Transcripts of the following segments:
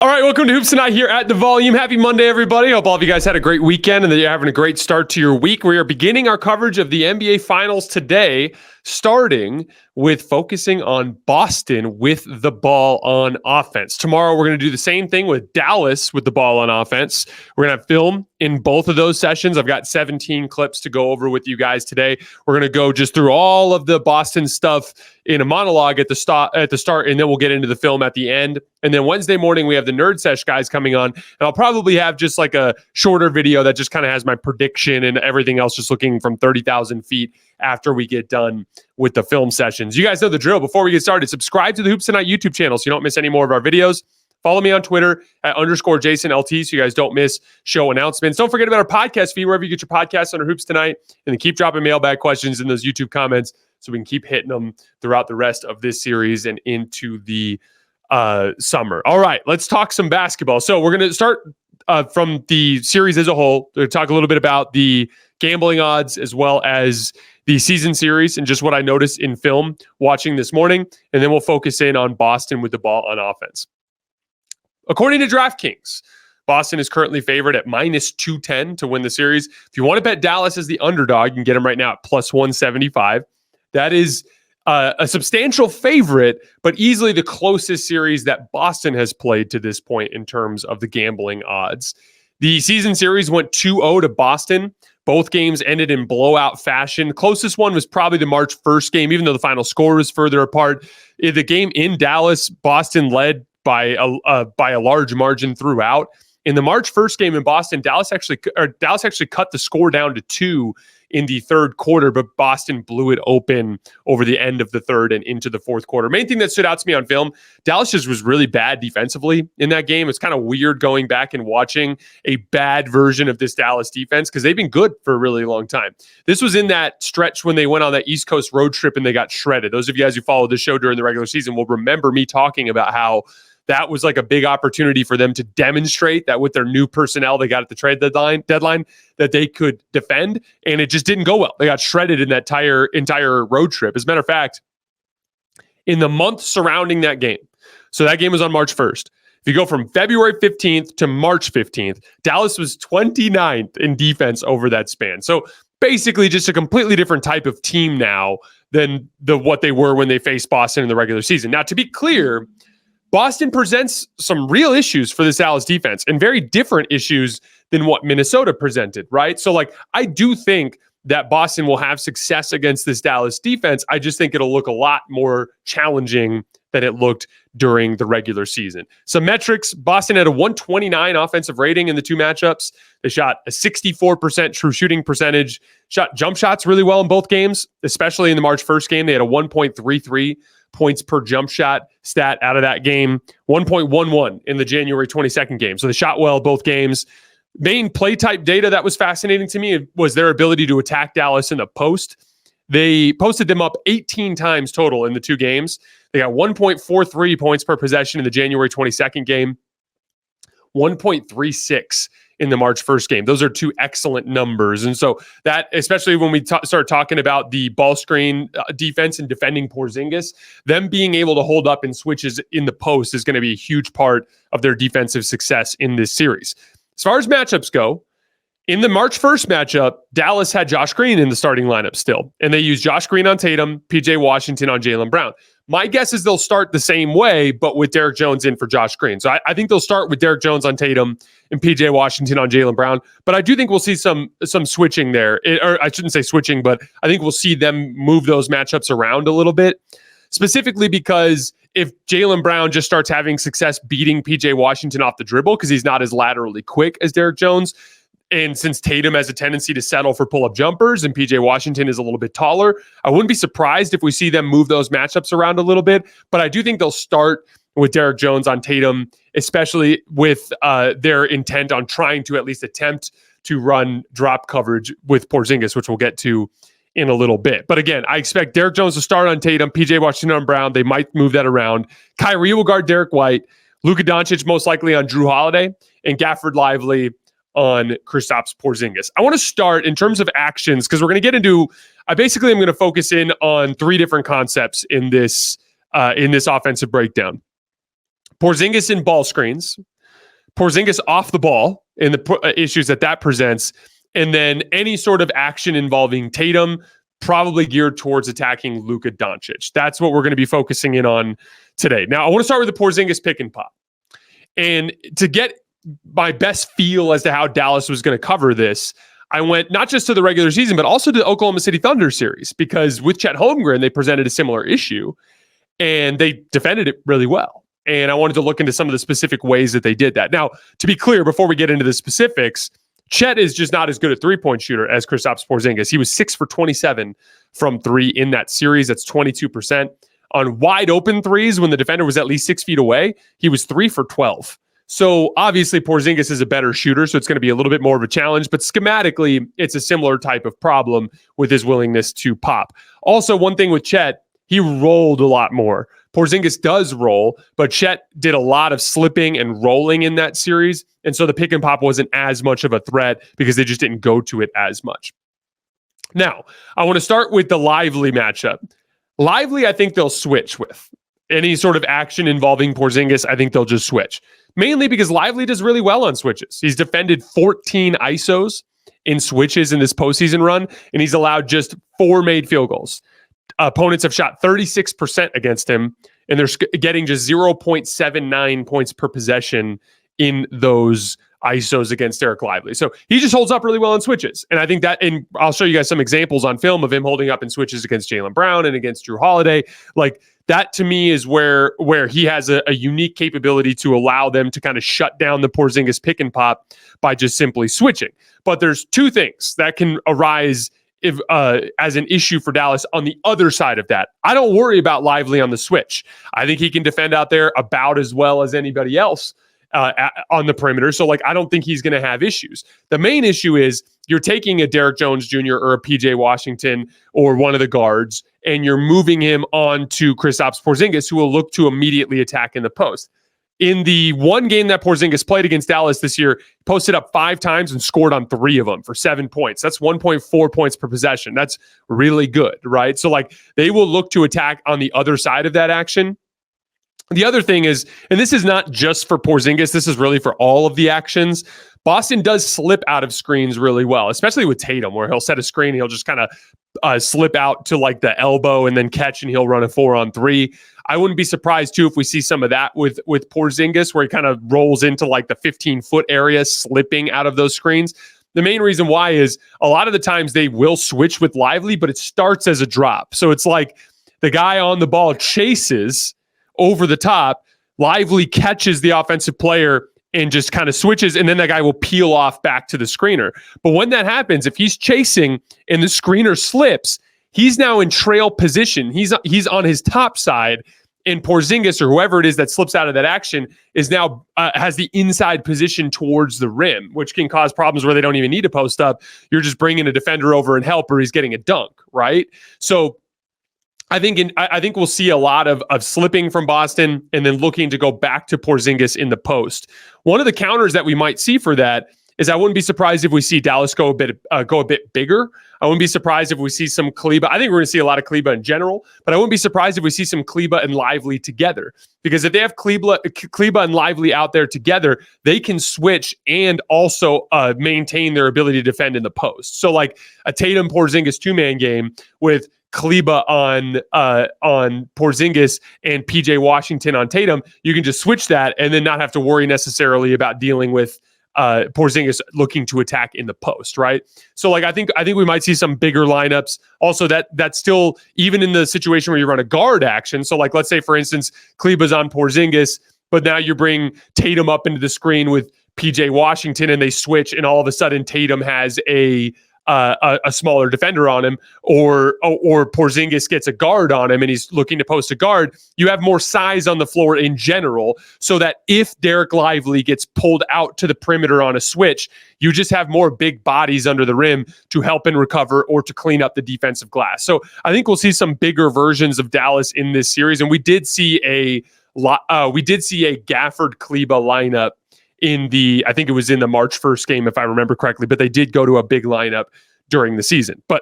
All right, welcome to Hoops Tonight here at The Volume. Happy Monday, everybody. Hope all of you guys had a great weekend and that you're having a great start to your week. We are beginning our coverage of the NBA Finals today, starting with focusing on Boston with the ball on offense. Tomorrow, we're going to do the same thing with Dallas with the ball on offense. We're going to have film in both of those sessions. I've got 17 clips to go over with you guys today. We're going to go just through all of the Boston stuff in a monologue at the start, and then we'll get into the film at the end. And then Wednesday morning, we have the Nerd Sesh guys coming on, and I'll probably have just like a shorter video that just kind of has my prediction and everything else just looking from 30,000 feet after we get done with the film sessions. You guys know the drill. Before we get started, subscribe to the Hoops Tonight YouTube channel so you don't miss any more of our videos. Follow me on Twitter at @JasonLT so you guys don't miss show announcements. Don't forget about our podcast feed wherever you get your podcasts under Hoops Tonight, and then keep dropping mailbag questions in those YouTube comments so we can keep hitting them throughout the rest of this series and into the summer. All right, let's talk some basketball. So we're going to start from the series as a whole. We're going to talk a little bit about the gambling odds as well as the season series and just what I noticed in film watching this morning. And then we'll focus in on Boston with the ball on offense. According to DraftKings, Boston is currently favored at -210 to win the series. If you want to bet Dallas as the underdog, you can get them right now at +175. That is a substantial favorite, but easily the closest series that Boston has played to this point in terms of the gambling odds. The season series went 2-0 to Boston. Both games ended in blowout fashion. Closest one was probably the March 1st game, even though the final score was further apart. In the game in Dallas, Boston led by a large margin throughout. In the March 1st game in Boston, Dallas actually cut the score down to 2 in the third quarter, but Boston blew it open over the end of the third and into the fourth quarter. Main thing that stood out to me on film, Dallas just was really bad defensively in that game. It's kind of weird going back and watching a bad version of this Dallas defense because they've been good for a really long time. This was in that stretch when they went on that East Coast road trip and they got shredded. Those of you guys who followed the show during the regular season will remember me talking about how that was like a big opportunity for them to demonstrate that with their new personnel they got at the trade deadline that they could defend, and it just didn't go well. They got shredded in that entire road trip. As a matter of fact, in the month surrounding that game, so that game was on March 1st. If you go from February 15th to March 15th, Dallas was 29th in defense over that span. So basically just a completely different type of team now than what they were when they faced Boston in the regular season. Now, to be clear, Boston presents some real issues for this Dallas defense and very different issues than what Minnesota presented, right? So, I do think that Boston will have success against this Dallas defense. I just think it'll look a lot more challenging than it looked during the regular season. Some metrics, Boston had a 129 offensive rating in the two matchups. They shot a 64% true shooting percentage, shot jump shots really well in both games, especially in the March 1st game. They had a 1.33 points per jump shot stat out of that game, 1.11 in the January 22nd game. So they shot well both games. Main play type data that was fascinating to me was their ability to attack Dallas in the post. They posted them up 18 times total in the two games. They got 1.43 points per possession in the January 22nd game, 1.36 in the March 1st game. Those are two excellent numbers. And so that, especially when we start talking about the ball screen defense and defending Porzingis, them being able to hold up in switches in the post is going to be a huge part of their defensive success in this series. As far as matchups go, in the March 1st matchup, Dallas had Josh Green in the starting lineup still, and they used Josh Green on Tatum, PJ Washington on Jaylen Brown. My guess is they'll start the same way, but with Derek Jones in for Josh Green. So I think they'll start with Derek Jones on Tatum and PJ Washington on Jaylen Brown. But I do think we'll see some switching there. Or I shouldn't say switching, but I think we'll see them move those matchups around a little bit. Specifically because if Jaylen Brown just starts having success beating PJ Washington off the dribble because he's not as laterally quick as Derek Jones, and since Tatum has a tendency to settle for pull-up jumpers and PJ Washington is a little bit taller, I wouldn't be surprised if we see them move those matchups around a little bit. But I do think they'll start with Derek Jones on Tatum, especially with their intent on trying to at least attempt to run drop coverage with Porzingis, which we'll get to in a little bit. But again, I expect Derek Jones to start on Tatum, PJ Washington on Brown. They might move that around. Kyrie will guard Derek White. Luka Doncic most likely on Drew Holiday, and Gafford Lively on Kristaps Porzingis. I want to start in terms of actions because we're going to get into, I'm going to focus in on three different concepts in this offensive breakdown. Porzingis in ball screens, Porzingis off the ball and the issues that presents, and then any sort of action involving Tatum, probably geared towards attacking Luka Doncic. That's what we're going to be focusing in on today. Now, I want to start with the Porzingis pick and pop. And to get my best feel as to how Dallas was going to cover this, I went not just to the regular season, but also to the Oklahoma City Thunder series, because with Chet Holmgren, they presented a similar issue and they defended it really well. And I wanted to look into some of the specific ways that they did that. Now, to be clear, before we get into the specifics, Chet is just not as good a three-point shooter as Kristaps Porzingis. He was 6 for 27 from three in that series. That's 22%. On wide open threes, when the defender was at least 6 feet away, he was 3 for 12. So obviously Porzingis is a better shooter, so it's going to be a little bit more of a challenge, but schematically, it's a similar type of problem with his willingness to pop. Also, one thing with Chet, he rolled a lot more. Porzingis does roll, but Chet did a lot of slipping and rolling in that series, and so the pick and pop wasn't as much of a threat because they just didn't go to it as much. Now, I want to start with the Lively matchup. Lively, I think they'll switch with. Any sort of action involving Porzingis, I think they'll just switch. Mainly because Lively does really well on switches. He's defended 14 ISOs in switches in this postseason run, and he's allowed just 4 made field goals. Opponents have shot 36% against him, and they're getting just 0.79 points per possession in those ISOs against Derek Lively. So he just holds up really well in switches. And I think that, and I'll show you guys some examples on film of him holding up in switches against Jaylen Brown and against Jrue Holiday. Like, that to me is where he has a unique capability to allow them to kind of shut down the Porzingis pick and pop by just simply switching. But there's 2 things that can arise if as an issue for Dallas on the other side of that. I don't worry about Lively on the switch. I think he can defend out there about as well as anybody else on the perimeter. So, like, I don't think he's going to have issues. The main issue is you're taking a Derek Jones Jr. or a PJ Washington or one of the guards, and you're moving him on to Kristaps Porzingis, who will look to immediately attack in the post. In the one game that Porzingis played against Dallas this year, he posted up 5 times and scored on 3 of them for 7 points. That's 1.4 points per possession. That's really good, right? So, like, they will look to attack on the other side of that action. The other thing is, and this is not just for Porzingis, this is really for all of the actions, Boston does slip out of screens really well, especially with Tatum, where he'll set a screen and he'll just kind of slip out to like the elbow and then catch, and he'll run a 4-on-3. I wouldn't be surprised too if we see some of that with Porzingis, where he kind of rolls into like the 15-foot area, slipping out of those screens. The main reason why is a lot of the times they will switch with Lively, but it starts as a drop. So it's like the guy on the ball chases over the top, Lively catches the offensive player and just kind of switches, and then that guy will peel off back to the screener. But when that happens, if he's chasing and the screener slips, he's now in trail position. He's on his top side, and Porzingis or whoever it is that slips out of that action is now has the inside position towards the rim, which can cause problems where they don't even need to post up. You're just bringing a defender over and help, or he's getting a dunk, right? So I think we'll see a lot of slipping from Boston and then looking to go back to Porzingis in the post. One of the counters that we might see for that is I wouldn't be surprised if we see Dallas go a bit bigger. I wouldn't be surprised if we see some Kleber. I think we're going to see a lot of Kleber in general, but I wouldn't be surprised if we see some Kleber and Lively together. Because if they have Kleber and Lively out there together, they can switch and also maintain their ability to defend in the post. So like a Tatum Porzingis 2-man game with Kleber on Porzingis and PJ Washington on Tatum, you can just switch that and then not have to worry necessarily about dealing with Porzingis looking to attack in the post, right? So like I think we might see some bigger lineups. Also, that's still even in the situation where you run a guard action. So like let's say for instance Kleber's on Porzingis, but now you bring Tatum up into the screen with PJ Washington and they switch, and all of a sudden Tatum has a smaller defender on him, or Porzingis gets a guard on him and he's looking to post a guard. You have more size on the floor in general, so that if Derek Lively gets pulled out to the perimeter on a switch, you just have more big bodies under the rim to help and recover or to clean up the defensive glass. So I think we'll see some bigger versions of Dallas in this series, and we did see a Gafford Kleber lineup I think it was in the March 1st game, if I remember correctly, but they did go to a big lineup during the season. But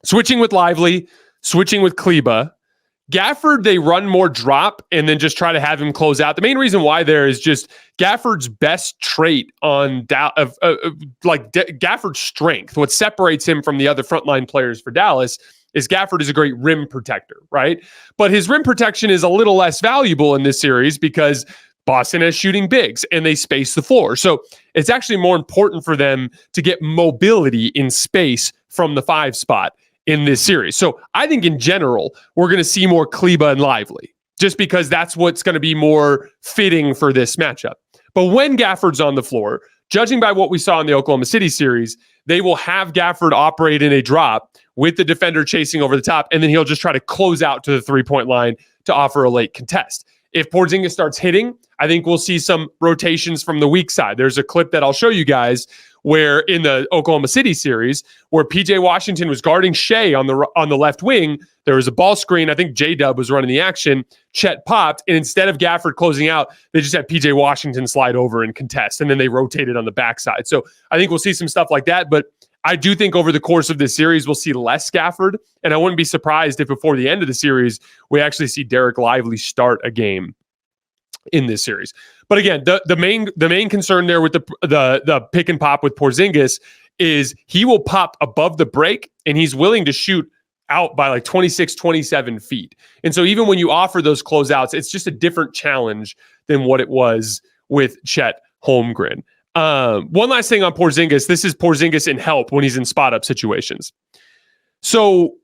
switching with Lively, switching with Kleber, Gafford, they run more drop and then just try to have him close out. The main reason why there is just Gafford's best trait on Gafford's strength. What separates him from the other frontline players for Dallas is Gafford is a great rim protector, right? But his rim protection is a little less valuable in this series because Boston has shooting bigs and they space the floor. So it's actually more important for them to get mobility in space from the 5 spot in this series. So I think in general, we're going to see more Kleba and Lively just because that's what's going to be more fitting for this matchup. But when Gafford's on the floor, judging by what we saw in the Oklahoma City series, they will have Gafford operate in a drop with the defender chasing over the top, and then he'll just try to close out to the 3-point line to offer a late contest. If Porzingis starts hitting, I think we'll see some rotations from the weak side. There's a clip that I'll show you guys where in the Oklahoma City series, where PJ Washington was guarding Shea on the left wing, there was a ball screen. I think J-Dub was running the action. Chet popped, and instead of Gafford closing out, they just had PJ Washington slide over and contest, and then they rotated on the backside. So I think we'll see some stuff like that, but I do think over the course of this series, we'll see less Gafford, and I wouldn't be surprised if before the end of the series, we actually see Derek Lively start a game in this series. But again, the main concern there with the pick and pop with Porzingis is he will pop above the break, and he's willing to shoot out by like 26, 27 feet. And so even when you offer those closeouts, it's just a different challenge than what it was with Chet Holmgren. One last thing on Porzingis. This is Porzingis in help when he's in spot-up situations. So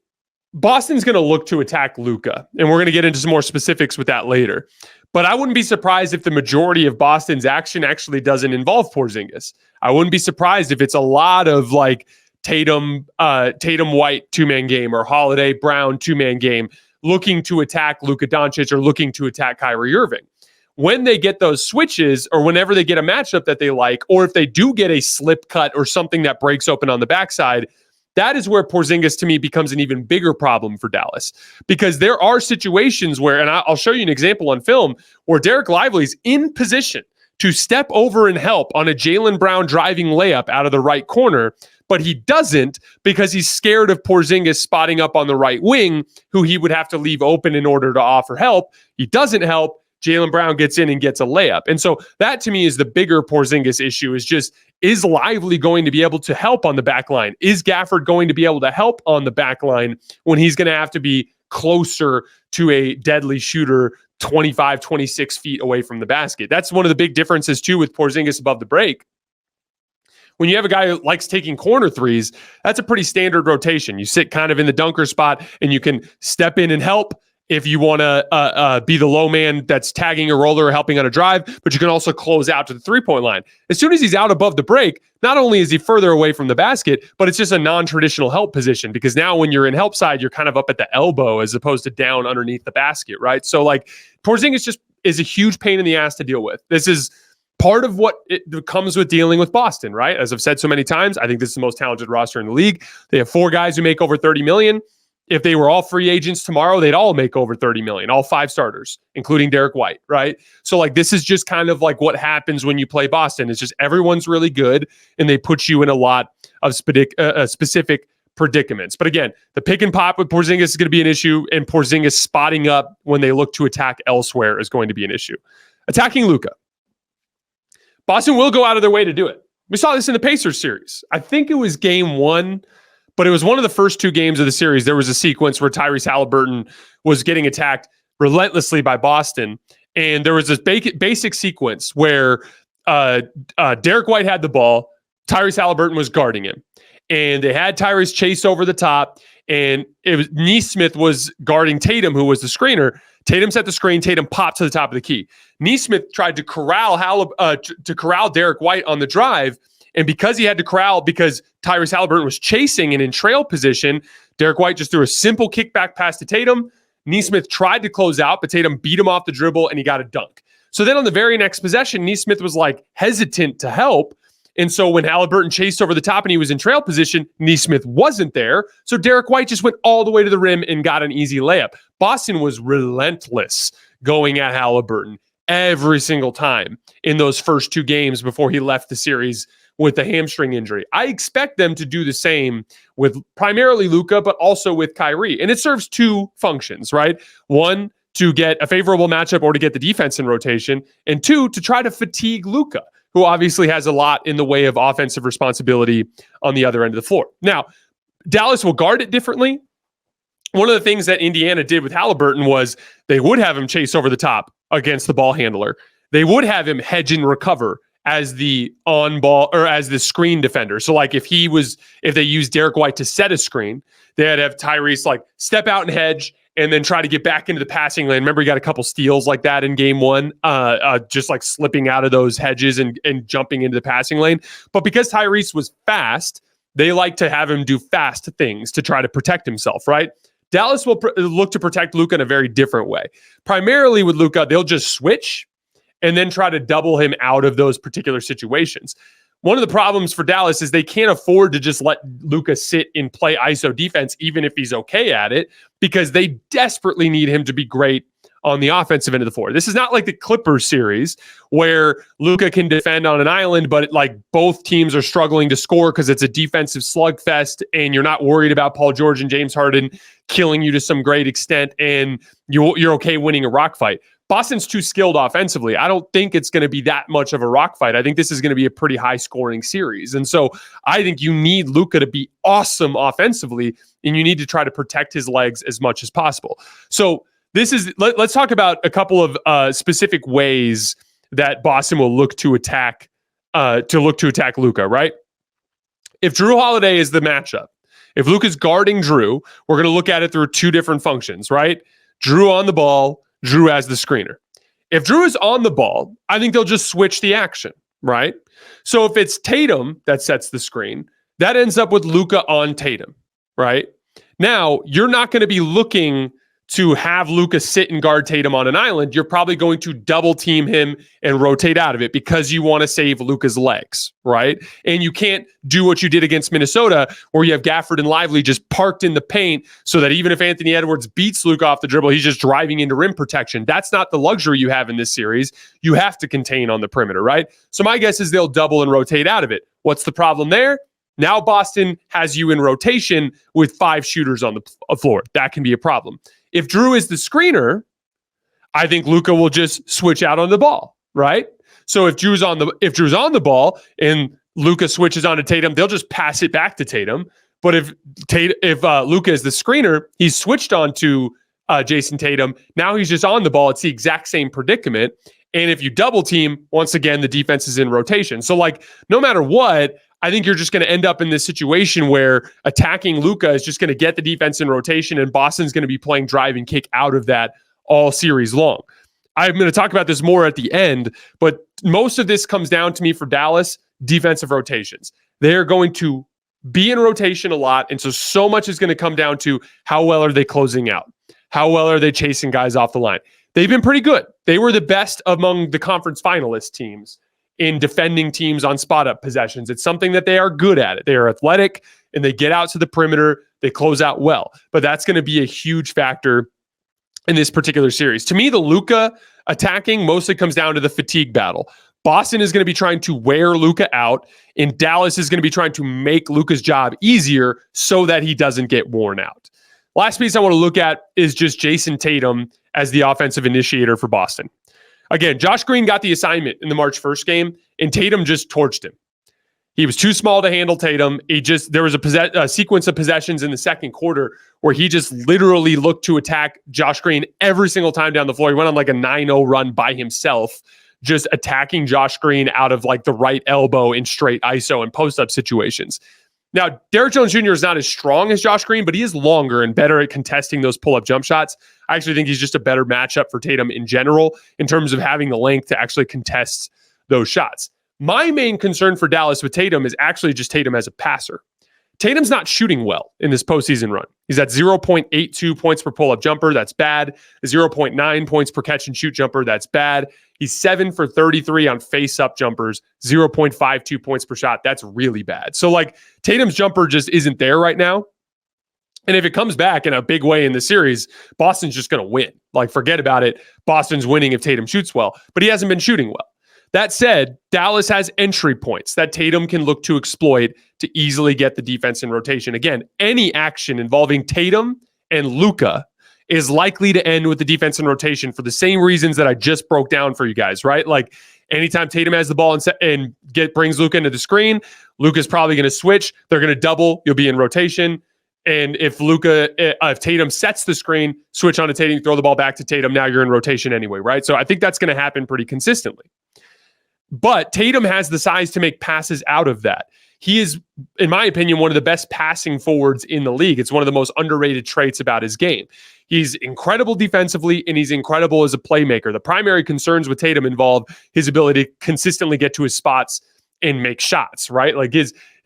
Boston's going to look to attack Luka, and we're going to get into some more specifics with that later. But I wouldn't be surprised if the majority of Boston's action actually doesn't involve Porzingis. I wouldn't be surprised if it's a lot of like Tatum White 2-man game or Holiday Brown 2-man game looking to attack Luka Doncic or looking to attack Kyrie Irving. When they get those switches or whenever they get a matchup that they like, or if they do get a slip cut or something that breaks open on the backside, that is where Porzingis to me becomes an even bigger problem for Dallas, because there are situations where, and I'll show you an example on film, where Derek Lively's in position to step over and help on a Jaylen Brown driving layup out of the right corner, but he doesn't because he's scared of Porzingis spotting up on the right wing, who he would have to leave open in order to offer help. He doesn't help. Jaylen Brown gets in and gets a layup. And so that to me is the bigger Porzingis issue, is just, is Lively going to be able to help on the back line? Is Gafford going to be able to help on the back line when he's going to have to be closer to a deadly shooter 25, 26 feet away from the basket? That's one of the big differences too with Porzingis above the break. When you have a guy who likes taking corner threes, that's a pretty standard rotation. You sit kind of in the dunker spot and you can step in and help if you want to be the low man that's tagging a roller or helping on a drive, but you can also close out to the 3-point line. As soon as he's out above the break, not only is he further away from the basket, but it's just a non-traditional help position, because now when you're in help side, you're kind of up at the elbow as opposed to down underneath the basket, right? So like Porzingis just is a huge pain in the ass to deal with. This is part of what it comes with dealing with Boston, right? As I've said so many times, I think this is the most talented roster in the league. They have 4 guys who make over $30 million. If they were all free agents tomorrow, they'd all make over $30 million, all 5 starters, including Derek White, right? So like, this is just kind of like what happens when you play Boston. It's just everyone's really good, and they put you in a lot of specific predicaments. But again, the pick and pop with Porzingis is going to be an issue, and Porzingis spotting up when they look to attack elsewhere is going to be an issue. Attacking Luka. Boston will go out of their way to do it. We saw this in the Pacers series. I think it was game 1, but it was one of the first 2 games of the series. There was a sequence where Tyrese Halliburton was getting attacked relentlessly by Boston. And there was this basic sequence where Derek White had the ball. Tyrese Halliburton was guarding him. And they had Tyrese chase over the top. And it was Nesmith was guarding Tatum, who was the screener. Tatum set the screen. Tatum popped to the top of the key. Nesmith tried to corral Derek White on the drive. And because he had to corral, because Tyrese Halliburton was chasing and in trail position, Derek White just threw a simple kickback pass to Tatum. Nesmith tried to close out, but Tatum beat him off the dribble and he got a dunk. So then on the very next possession, Nesmith was like hesitant to help. And so when Halliburton chased over the top and he was in trail position, Nesmith wasn't there. So Derek White just went all the way to the rim and got an easy layup. Boston was relentless going at Halliburton every single time in those first 2 games before he left the series with the hamstring injury. I expect them to do the same with primarily Luka, but also with Kyrie. And it serves 2 functions, right? 1, to get a favorable matchup or to get the defense in rotation, and 2, to try to fatigue Luka, who obviously has a lot in the way of offensive responsibility on the other end of the floor. Now, Dallas will guard it differently. One of the things that Indiana did with Halliburton was they would have him chase over the top against the ball handler. They would have him hedge and recover as the on ball or as the screen defender. So like if they used Derek White to set a screen, they'd have Tyrese like step out and hedge and then try to get back into the passing lane. Remember, he got a couple steals like that in game 1, just like slipping out of those hedges and jumping into the passing lane. But because Tyrese was fast, they like to have him do fast things to try to protect himself, right? Dallas will look to protect Luka in a very different way. Primarily with Luka, they'll just switch and then try to double him out of those particular situations. One of the problems for Dallas is they can't afford to just let Luka sit and play ISO defense, even if he's okay at it, because they desperately need him to be great on the offensive end of the floor. This is not like the Clippers series where Luka can defend on an island, but like both teams are struggling to score because it's a defensive slugfest and you're not worried about Paul George and James Harden killing you to some great extent and you're okay winning a rock fight. Boston's too skilled offensively. I don't think it's going to be that much of a rock fight. I think this is going to be a pretty high-scoring series. And so I think you need Luka to be awesome offensively, and you need to try to protect his legs as much as possible. So let's talk about a couple of specific ways that Boston will look to attack Luka, right? If Drew Holiday is the matchup, if Luka's guarding Drew, we're going to look at it through 2 different functions, right? Drew on the ball, Drew as the screener. If Drew is on the ball, I think they'll just switch the action, right? So if it's Tatum that sets the screen, that ends up with Luka on Tatum, right? Now, you're not going to be looking to have Luka sit and guard Tatum on an island. You're probably going to double team him and rotate out of it because you want to save Luka's legs, right? And you can't do what you did against Minnesota where you have Gafford and Lively just parked in the paint so that even if Anthony Edwards beats Luka off the dribble, he's just driving into rim protection. That's not the luxury you have in this series. You have to contain on the perimeter, right? So my guess is they'll double and rotate out of it. What's the problem there? Now Boston has you in rotation with 5 shooters on the floor. That can be a problem. If Drew is the screener, I think Luka will just switch out on the ball, right? So if Drew's on the ball and Luka switches on to Tatum, they'll just pass it back to Tatum. But if Luka is the screener, he's switched on to Jayson Tatum. Now he's just on the ball. It's the exact same predicament. And if you double team, once again, the defense is in rotation. So like no matter what, I think you're just going to end up in this situation where attacking Luka is just going to get the defense in rotation and Boston's going to be playing drive and kick out of that all series long. I'm going to talk about this more at the end, but most of this comes down to me for Dallas, defensive rotations. They're going to be in rotation a lot, and so much is going to come down to how well are they closing out? How well are they chasing guys off the line? They've been pretty good. They were the best among the conference finalist teams in defending teams on spot-up possessions. It's something that they are good at. They are athletic, and they get out to the perimeter. They close out well. But that's going to be a huge factor in this particular series. To me, the Luka attacking mostly comes down to the fatigue battle. Boston is going to be trying to wear Luka out, and Dallas is going to be trying to make Luka's job easier so that he doesn't get worn out. Last piece I want to look at is just Jayson Tatum as the offensive initiator for Boston. Again, Josh Green got the assignment in the March 1st game, and Tatum just torched him. He was too small to handle Tatum. There was a sequence of possessions in the second quarter where he just literally looked to attack Josh Green every single time down the floor. He went on like a 9-0 run by himself, just attacking Josh Green out of like the right elbow in straight ISO and post-up situations. Now, Derrick Jones Jr. is not as strong as Josh Green, but he is longer and better at contesting those pull-up jump shots. I actually think he's just a better matchup for Tatum in general in terms of having the length to actually contest those shots. My main concern for Dallas with Tatum is actually just Tatum as a passer. Tatum's not shooting well in this postseason run. He's at 0.82 points per pull-up jumper. That's bad. 0.9 points per catch and shoot jumper. That's bad. He's 7 for 33 on face-up jumpers, 0.52 points per shot. That's really bad. So, like, Tatum's jumper just isn't there right now. And if it comes back in a big way in the series, Boston's just going to win. Like, forget about it. Boston's winning if Tatum shoots well, but he hasn't been shooting well. That said, Dallas has entry points that Tatum can look to exploit to easily get the defense in rotation. Again, any action involving Tatum and Luka is likely to end with the defense in rotation for the same reasons that I just broke down for you guys, right? Like, anytime Tatum has the ball and brings Luka into the screen, Luka's probably going to switch. They're going to double. You'll be in rotation. And if Tatum sets the screen, switch on to Tatum, throw the ball back to Tatum, now you're in rotation anyway, right? So I think that's going to happen pretty consistently. But Tatum has the size to make passes out of that. He is, in my opinion, one of the best passing forwards in the league. It's one of the most underrated traits about his game. He's incredible defensively, and he's incredible as a playmaker. The primary concerns with Tatum involve his ability to consistently get to his spots and make shots, right? Like,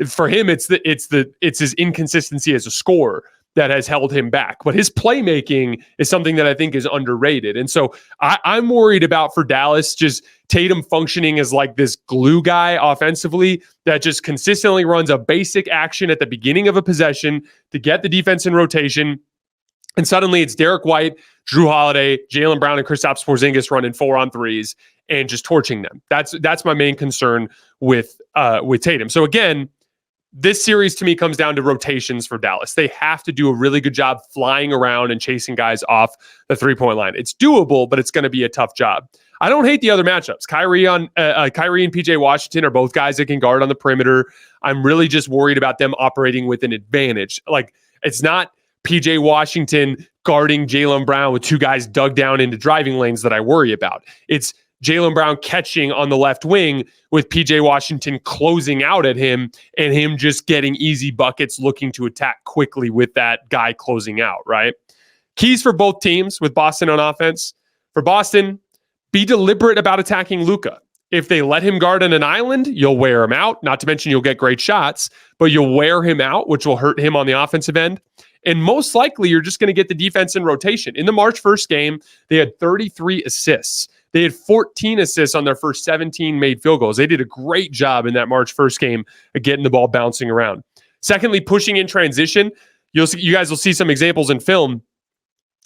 for him, it's his inconsistency as a scorer that has held him back. But his playmaking is something that I think is underrated. And so I'm worried about, for Dallas, just Tatum functioning as like this glue guy offensively that just consistently runs a basic action at the beginning of a possession to get the defense in rotation. And suddenly it's Derek White, Drew Holiday, Jaylen Brown, and Kristaps Porzingis running 4-on-3s and just torching them. That's my main concern with Tatum. So again, this series to me comes down to rotations for Dallas. They have to do a really good job flying around and chasing guys off the three-point line. It's doable, but it's going to be a tough job. I don't hate the other matchups. Kyrie and PJ Washington are both guys that can guard on the perimeter. I'm really just worried about them operating with an advantage. Like, it's not PJ Washington guarding Jaylen Brown with two guys dug down into driving lanes that I worry about. It's Jaylen Brown catching on the left wing with PJ Washington closing out at him and him just getting easy buckets, looking to attack quickly with that guy closing out, right? Keys for both teams with Boston on offense. For Boston, be deliberate about attacking Luka. If they let him guard on an island, you'll wear him out. Not to mention you'll get great shots, but you'll wear him out, which will hurt him on the offensive end. And most likely, you're just going to get the defense in rotation. In the March 1st game, they had 33 assists. They had 14 assists on their first 17 made field goals. They did a great job in that March 1st game of getting the ball bouncing around. Secondly, pushing in transition. You guys will see some examples in film.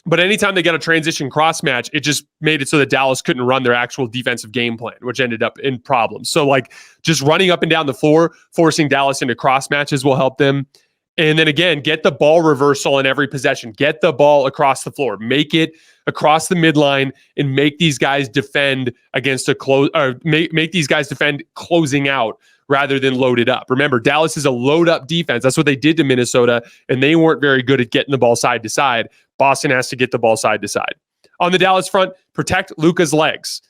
But anytime they got a transition cross match, it just made it so that Dallas couldn't run their actual defensive game plan, which ended up in problems. So, like, just running up and down the floor, forcing Dallas into cross matches will help them. And then again, get the ball reversal in every possession. Get the ball across the floor. Make it across the midline and make these guys defend against make these guys defend closing out rather than loaded up. Remember, Dallas is a load up defense. That's what they did to Minnesota, and they weren't very good at getting the ball side to side. Boston has to get the ball side to side. On the Dallas front, protect Luka's legs.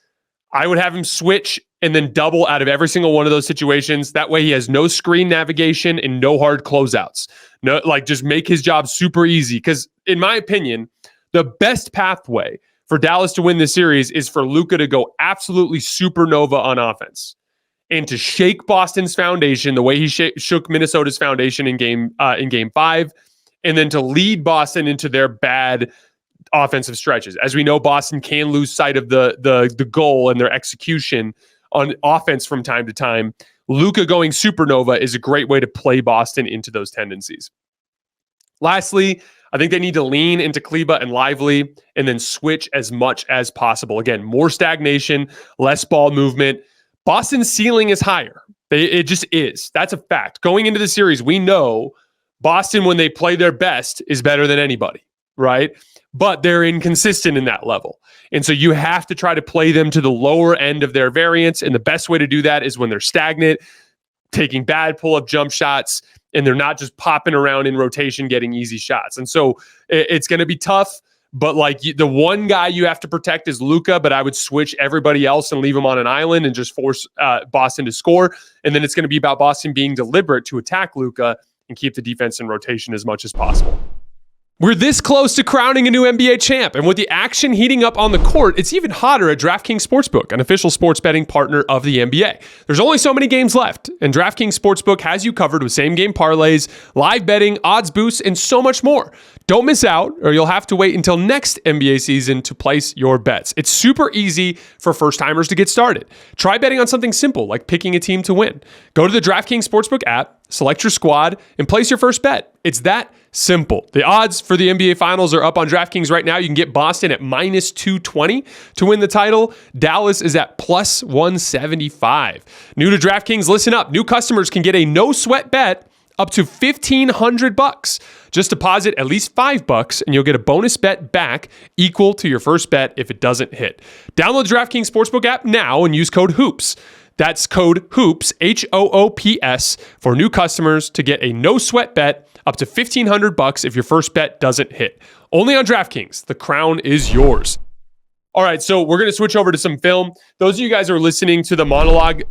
I would have him switch and then double out of every single one of those situations. That way he has no screen navigation and no hard closeouts. No, like, just make his job super easy. Because in my opinion, the best pathway for Dallas to win this series is for Luka to go absolutely supernova on offense and to shake Boston's foundation the way he shook Minnesota's foundation in game 5, and then to lead Boston into their bad offensive stretches. As we know, Boston can lose sight of the goal and their execution on offense from time to time. Luka going supernova is a great way to play Boston into those tendencies. Lastly, I think they need to lean into Kleba and Lively and then switch as much as possible. Again, more stagnation, less ball movement. Boston's ceiling is higher. It just is. That's a fact. Going into the series, we know Boston, when they play their best, is better than anybody, right? But they're inconsistent in that level. And so you have to try to play them to the lower end of their variance. And the best way to do that is when they're stagnant, taking bad pull-up jump shots, and they're not just popping around in rotation, getting easy shots. And so it's going to be tough, but like the one guy you have to protect is Luka, but I would switch everybody else and leave him on an island and just force Boston to score. And then it's going to be about Boston being deliberate to attack Luka and keep the defense in rotation as much as possible. We're this close to crowning a new NBA champ, and with the action heating up on the court, it's even hotter at DraftKings Sportsbook, an official sports betting partner of the NBA. There's only so many games left, and DraftKings Sportsbook has you covered with same-game parlays, live betting, odds boosts, and so much more. Don't miss out, or you'll have to wait until next NBA season to place your bets. It's super easy for first-timers to get started. Try betting on something simple, like picking a team to win. Go to the DraftKings Sportsbook app, select your squad, and place your first bet. It's that simple. The odds for the NBA Finals are up on DraftKings right now. You can get Boston at minus 220 to win the title. Dallas is at plus 175. New to DraftKings, listen up. New customers can get a no-sweat bet up to $1,500. Just deposit at least $5 and you'll get a bonus bet back equal to your first bet if it doesn't hit. Download the DraftKings Sportsbook app now and use code HOOPS. That's code HOOPS, HOOPS, for new customers to get a no-sweat bet up to $1,500 if your first bet doesn't hit. Only on DraftKings. The crown is yours. All right, so we're going to switch over to some film. Those of you guys who are listening to the monologue,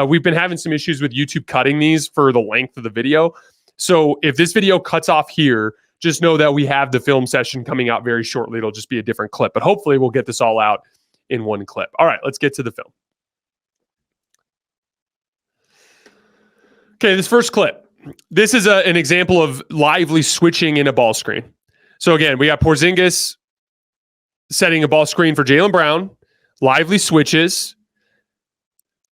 we've been having some issues with YouTube cutting these for the length of the video. So if this video cuts off here, just know that we have the film session coming out very shortly. It'll just be a different clip, but hopefully we'll get this all out in one clip. All right, let's get to the film. Okay, this first clip. This is an example of lively switching in a ball screen. So again, we got Porzingis setting a ball screen for Jaylen Brown. Lively switches.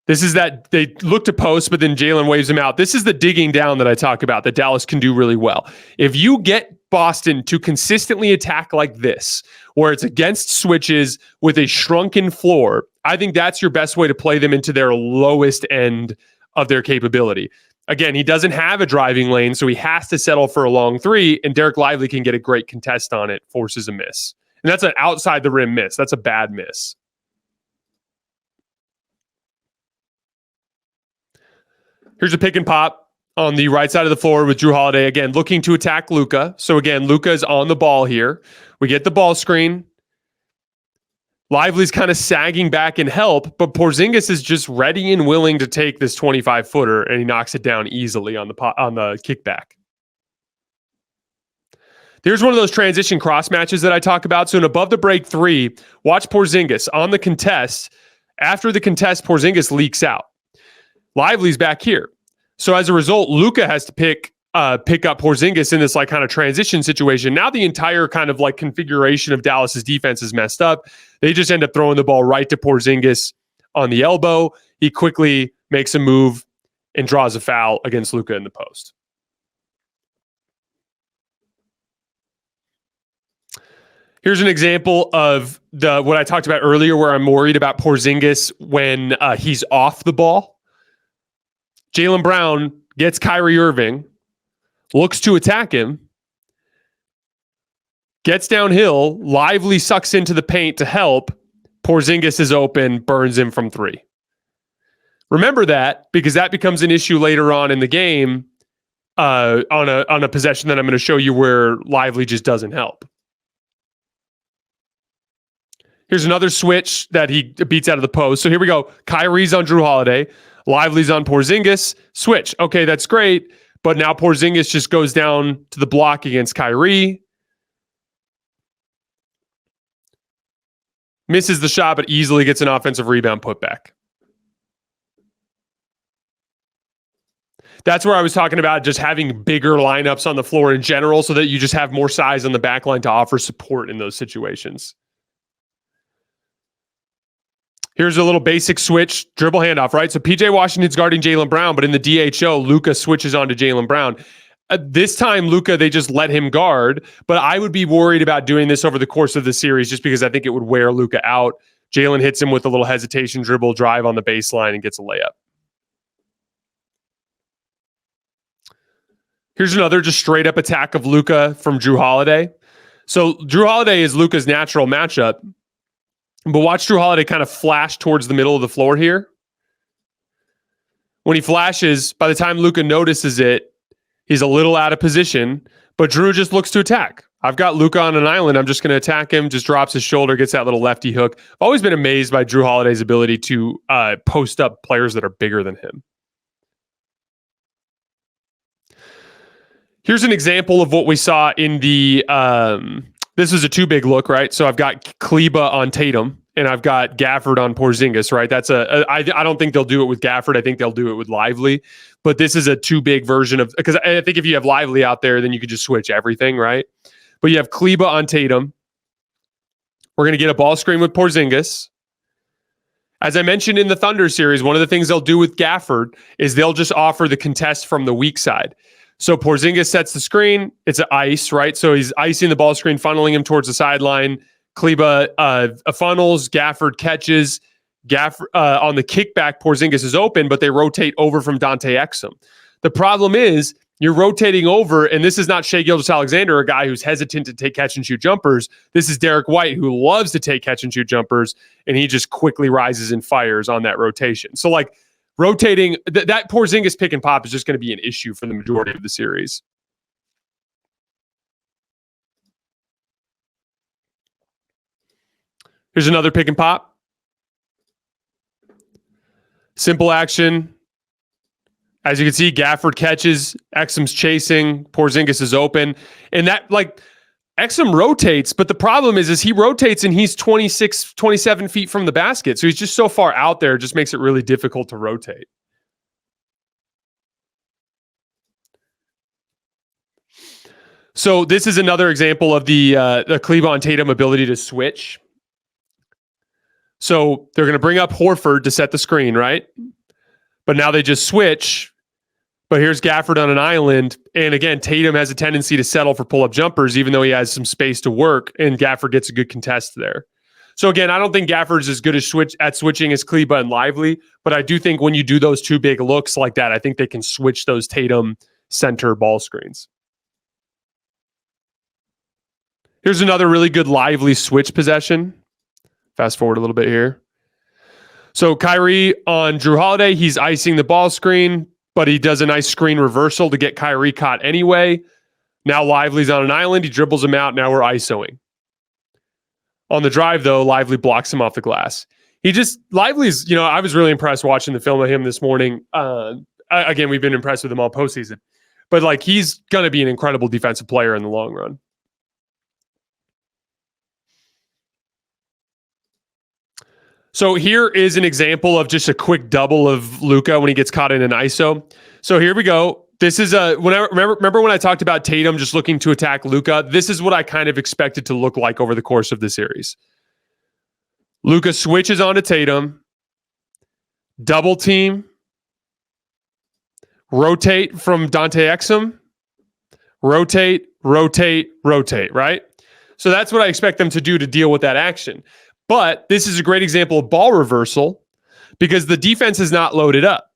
This is that they look to post, but then Jaylen waves him out. This is the digging down that I talk about that Dallas can do really well. If you get Boston to consistently attack like this, where it's against switches with a shrunken floor, I think that's your best way to play them into their lowest end of their capability. Again, he doesn't have a driving lane, so he has to settle for a long three, and Derek Lively can get a great contest on it, forces a miss. And that's an outside the rim miss. That's a bad miss. Here's a pick and pop on the right side of the floor with Jrue Holiday, again, looking to attack Luka. So again, Luka is on the ball here. We get the ball screen. Lively's kind of sagging back and help, but Porzingis is just ready and willing to take this 25-footer, and he knocks it down easily on the kickback. Here's one of those transition cross matches that I talk about. So an above the break three, watch Porzingis on the contest. After the contest, Porzingis leaks out. Lively's back here. So as a result, Luka has to pick up Porzingis in this like kind of transition situation. Now the entire kind of like configuration of Dallas's defense is messed up. They just end up throwing the ball right to Porzingis on the elbow. He quickly makes a move and draws a foul against Luka in the post. Here's an example of what I talked about earlier where I'm worried about Porzingis when he's off the ball. Jaylen Brown gets Kyrie Irving, looks to attack him, gets downhill, Lively sucks into the paint to help. Porzingis is open, burns him from three. Remember that because that becomes an issue later on in the game on a possession that I'm going to show you where Lively just doesn't help. Here's another switch that he beats out of the post. So here we go. Kyrie's on Jrue Holiday. Lively's on Porzingis. Switch. Okay, that's great. But now Porzingis just goes down to the block against Kyrie. Misses the shot, but easily gets an offensive rebound putback. That's where I was talking about just having bigger lineups on the floor in general so that you just have more size on the back line to offer support in those situations. Here's a little basic switch, dribble handoff, right? So PJ Washington's guarding Jaylen Brown, but in the DHO, Luka switches on to Jaylen Brown. This time, Luka, they just let him guard, but I would be worried about doing this over the course of the series just because I think it would wear Luka out. Jaylen hits him with a little hesitation dribble drive on the baseline and gets a layup. Here's another just straight up attack of Luka from Jrue Holiday. So Jrue Holiday is Luka's natural matchup. But watch Jrue Holiday kind of flash towards the middle of the floor here. When he flashes, by the time Luka notices it, he's a little out of position, but Jrue just looks to attack. I've got Luka on an island. I'm just going to attack him, just drops his shoulder, gets that little lefty hook. I've always been amazed by Jrue Holiday's ability to post up players that are bigger than him. Here's an example of what we saw in the... this is a too big look, right? So I've got Kleber on Tatum, and I've got Gafford on Porzingis, right? I don't think they'll do it with Gafford. I think they'll do it with Lively. But this is a too big version of... Because I think if you have Lively out there, then you could just switch everything, right? But you have Kleber on Tatum. We're going to get a ball screen with Porzingis. As I mentioned in the Thunder series, one of the things they'll do with Gafford is they'll just offer the contest from the weak side. So Porzingis sets the screen. It's an ice, right? So he's icing the ball screen, funneling him towards the sideline. Kleba funnels, Gafford catches. On the kickback, Porzingis is open, but they rotate over from Dante Exum. The problem is you're rotating over, and this is not Shai Gilgeous-Alexander, a guy who's hesitant to take catch-and-shoot jumpers. This is Derek White, who loves to take catch-and-shoot jumpers, and he just quickly rises and fires on that rotation. So, like, rotating, that Porzingis pick and pop is just going to be an issue for the majority of the series. Here's another pick and pop. Simple action. As you can see, Gafford catches, Exum's chasing, Porzingis is open. And that, like, Exum rotates, but the problem is he rotates and he's 26, 27 feet from the basket. So he's just so far out there, it just makes it really difficult to rotate. So this is another example of the Kleba and Tatum ability to switch. So they're going to bring up Horford to set the screen, right? But now they just switch. But here's Gafford on an island. And again, Tatum has a tendency to settle for pull-up jumpers, even though he has some space to work, and Gafford gets a good contest there. So again, I don't think Gafford's as good at switching as Kleba and Lively, but I do think when you do those two big looks like that, I think they can switch those Tatum center ball screens. Here's another really good Lively switch possession. Fast forward a little bit here. So Kyrie on Drew Holiday, he's icing the ball screen, but he does a nice screen reversal to get Kyrie caught anyway. Now Lively's on an island. He dribbles him out. Now we're ISOing. On the drive, though, Lively blocks him off the glass. Lively's, I was really impressed watching the film of him this morning. Again, we've been impressed with him all postseason. But, like, he's going to be an incredible defensive player in the long run. So here is an example of just a quick double of Luka when he gets caught in an ISO. So here we go. This is remember when I talked about Tatum just looking to attack Luka? This is what I kind of expected to look like over the course of the series. Luka switches onto Tatum, double team, rotate from Dante Exum, rotate, right? So that's what I expect them to do to deal with that action. But this is a great example of ball reversal because the defense is not loaded up.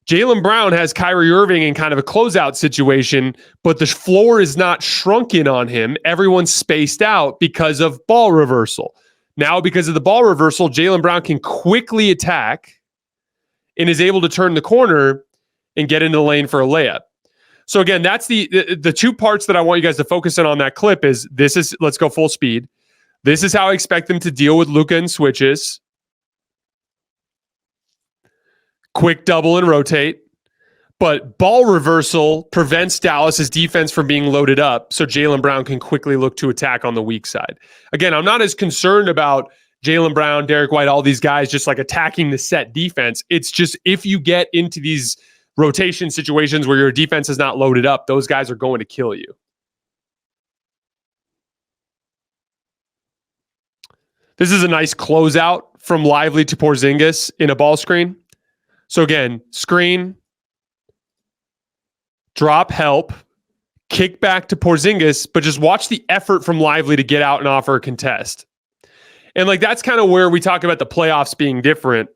Jaylen Brown has Kyrie Irving in kind of a closeout situation, but the floor is not shrunken on him. Everyone's spaced out because of ball reversal. Now, because of the ball reversal, Jaylen Brown can quickly attack and is able to turn the corner and get into the lane for a layup. So again, that's the two parts that I want you guys to focus on that clip is let's go full speed. This is how I expect them to deal with Luka and switches. Quick double and rotate. But ball reversal prevents Dallas's defense from being loaded up, so Jaylen Brown can quickly look to attack on the weak side. Again, I'm not as concerned about Jaylen Brown, Derek White, all these guys just like attacking the set defense. It's just if you get into these rotation situations where your defense is not loaded up, those guys are going to kill you. This is a nice closeout from Lively to Porzingis in a ball screen. So again, screen, drop, help, kick back to Porzingis, but just watch the effort from Lively to get out and offer a contest. And like that's kind of where we talk about the playoffs being different.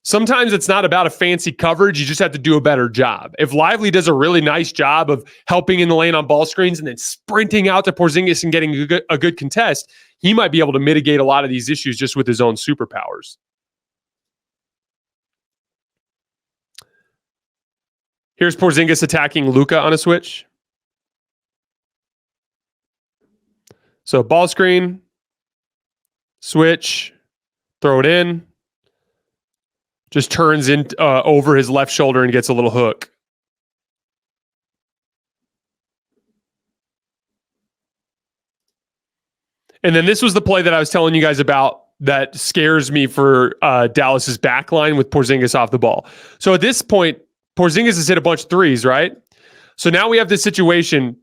Sometimes it's not about a fancy coverage. You just have to do a better job. If Lively does a really nice job of helping in the lane on ball screens and then sprinting out to Porzingis and getting a good contest, he might be able to mitigate a lot of these issues just with his own superpowers. Here's Porzingis attacking Luka on a switch. So ball screen, switch, throw it in. Just turns in over his left shoulder and gets a little hook. And then this was the play that I was telling you guys about that scares me for Dallas's backline with Porzingis off the ball. So at this point, Porzingis has hit a bunch of threes, right? So now we have this situation.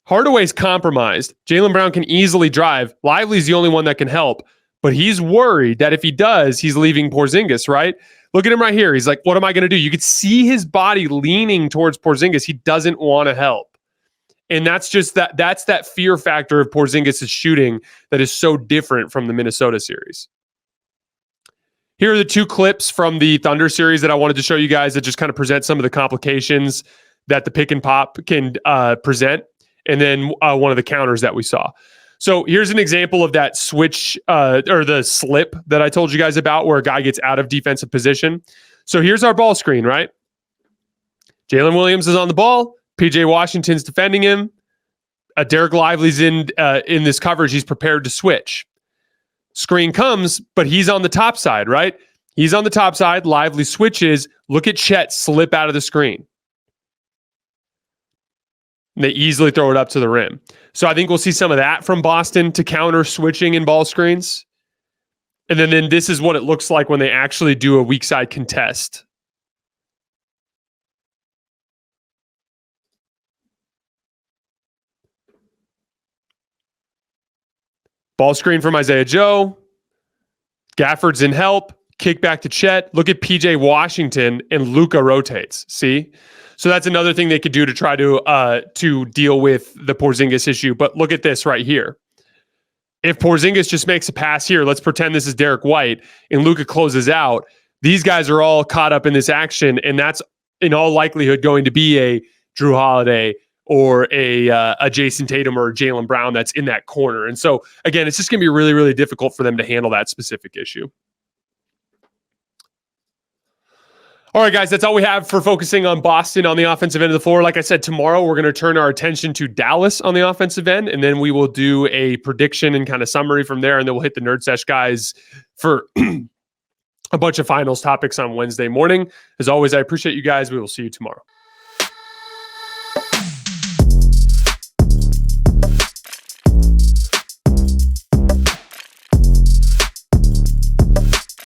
Hardaway's compromised. Jaylen Brown can easily drive. Lively's the only one that can help. But he's worried that if he does, he's leaving Porzingis, right? Look at him right here. He's like, what am I going to do? You could see his body leaning towards Porzingis. He doesn't want to help. And that's that fear factor of Porzingis' shooting that is so different from the Minnesota series. Here are the two clips from the Thunder series that I wanted to show you guys that just kind of present some of the complications that the pick and pop can present, and then one of the counters that we saw. So here's an example of that switch or the slip that I told you guys about where a guy gets out of defensive position. So here's our ball screen, right? Jalen Williams is on the ball. PJ Washington's defending him. Derek Lively's in this coverage. He's prepared to switch. Screen comes, but he's on the top side, right? He's on the top side. Lively switches. Look at Chet slip out of the screen. And they easily throw it up to the rim. So I think we'll see some of that from Boston to counter switching in ball screens. And then this is what it looks like when they actually do a weak side contest. Ball screen from Isaiah Joe. Gafford's in help. Kick back to Chet. Look at PJ Washington and Luka rotates. See? So that's another thing they could do to try to deal with the Porzingis issue. But look at this right here. If Porzingis just makes a pass here, let's pretend this is Derek White, and Luka closes out. These guys are all caught up in this action, and that's in all likelihood going to be a Drew Holiday or a Jayson Tatum or a Jaylen Brown that's in that corner. And so, again, it's just going to be really, really difficult for them to handle that specific issue. All right, guys, that's all we have for focusing on Boston on the offensive end of the floor. Like I said, tomorrow we're going to turn our attention to Dallas on the offensive end, and then we will do a prediction and kind of summary from there, and then we'll hit the Nerd Sesh guys for a bunch of finals topics on Wednesday morning. As always, I appreciate you guys. We will see you tomorrow.